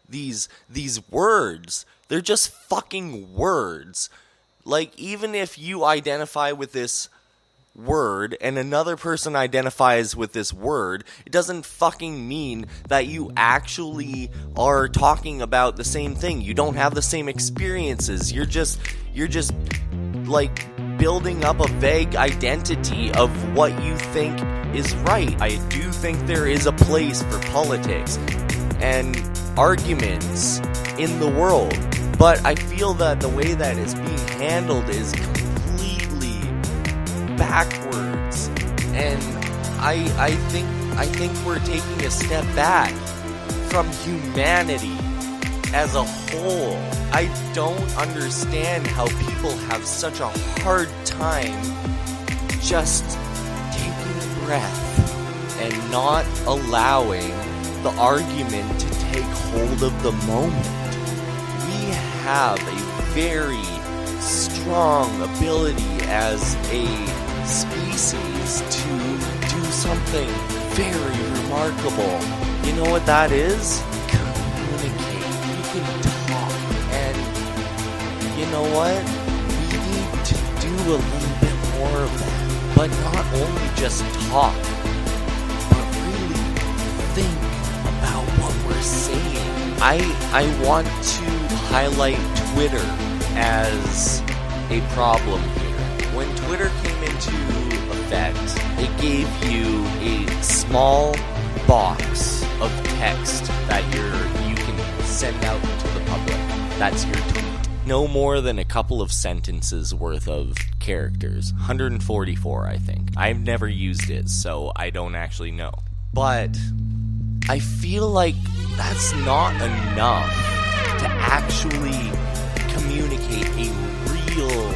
these words. They're just fucking words. Like, even if you identify with this word and another person identifies with this word, it doesn't fucking mean that you actually are talking about the same thing. You don't have the same experiences. You're just like building up a vague identity of what you think is right. I do think there is a place for politics and arguments in the world, but I feel that the way that it's being handled is completely backwards, and I think we're taking a step back from humanity as a whole. I don't understand how people have such a hard time just taking a breath and not allowing the argument to take hold of the moment. We have a very strong ability as a species to do something very remarkable. You know what that is? Communicate. You can talk. And you know what? We need to do a little bit more of that. But not only just talk, but really think about what we're saying. I want to highlight Twitter as a problem here. When Twitter came into effect, it gave you a small box of text that you can send out to the public. That's your tweet. No more than a couple of sentences worth of characters. 144, I think. I've never used it, so I don't actually know. But I feel like that's not enough to actually communicate a real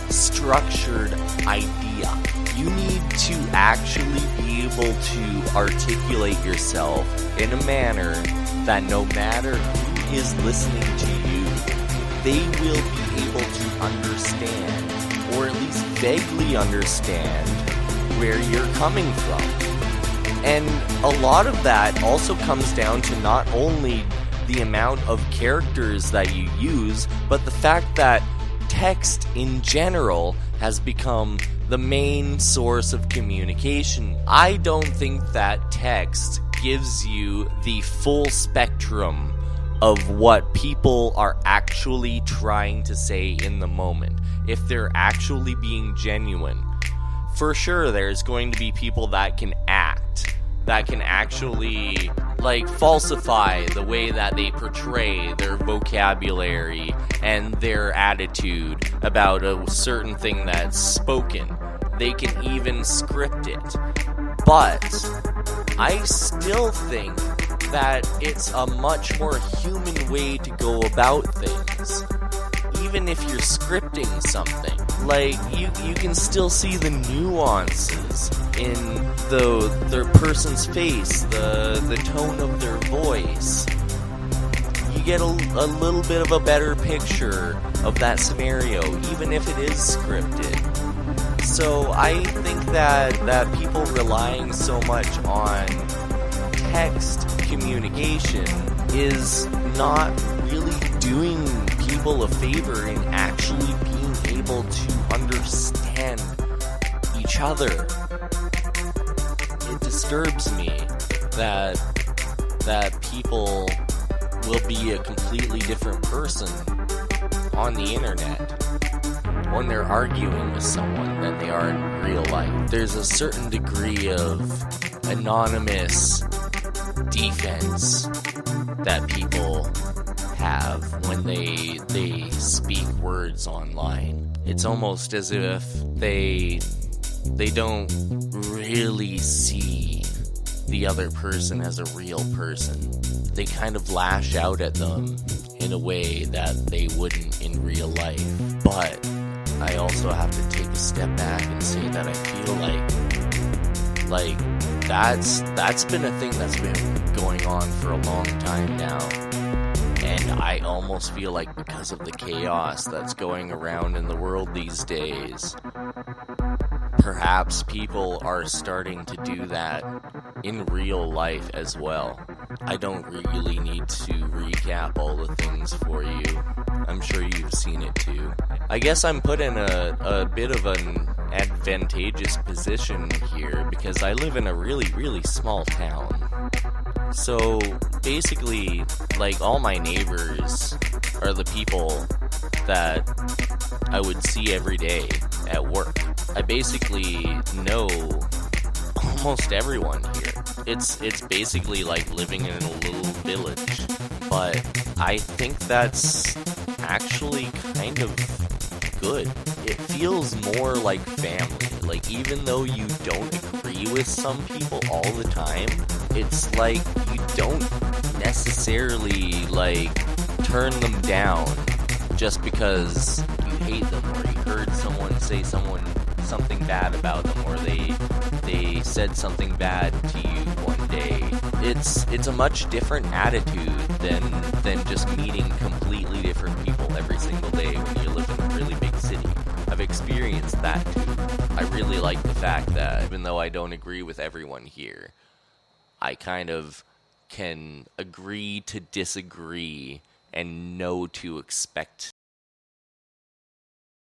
structured idea. You need to actually be able to articulate yourself in a manner that no matter who is listening to you, they will be able to understand, or at least vaguely understand, where you're coming from. And a lot of that also comes down to not only the amount of characters that you use, but the fact that text in general has become the main source of communication. I don't think that text gives you the full spectrum of what people are actually trying to say in the moment. If they're actually being genuine. For sure, there's going to be people that can act, that can actually falsify the way that they portray their vocabulary and their attitude about a certain thing that's spoken. They can even script it. But I still think that it's a much more human way to go about things. Even if you're scripting something, you can still see the nuances in the person's face, the tone of their voice. You get a little bit of a better picture of that scenario, even if it is scripted. So I think that people relying so much on text communication is not really doing people a favor in actually being able to understand each other. It disturbs me that people will be a completely different person on the internet when they're arguing with someone than they are in real life. There's a certain degree of anonymous defense that people have when they speak words online. It's almost as if they don't really see the other person as a real person. They kind of lash out at them in a way that they wouldn't in real life. But I also have to take a step back and say that I feel like that's been a thing that's been going on for a long time now. And I almost feel like because of the chaos that's going around in the world these days, perhaps people are starting to do that in real life as well. I don't really need to read recap all the things for you. I'm sure you've seen it too. I guess I'm put in a bit of an advantageous position here because I live in a really, really small town. So basically, like, all my neighbors are the people that I would see every day at work. I basically know almost everyone here. It's basically like living in a little village. But I think that's actually kind of good. It feels more like family. Like, even though you don't agree with some people all the time, it's like you don't necessarily, like, turn them down just because you hate them or you heard someone say something bad about them, or they said something bad to you one day. It's a much different attitude than just meeting completely different people every single day when you live in a really big city. I've experienced that too. I really like the fact that even though I don't agree with everyone here, I kind of can agree to disagree and know to expect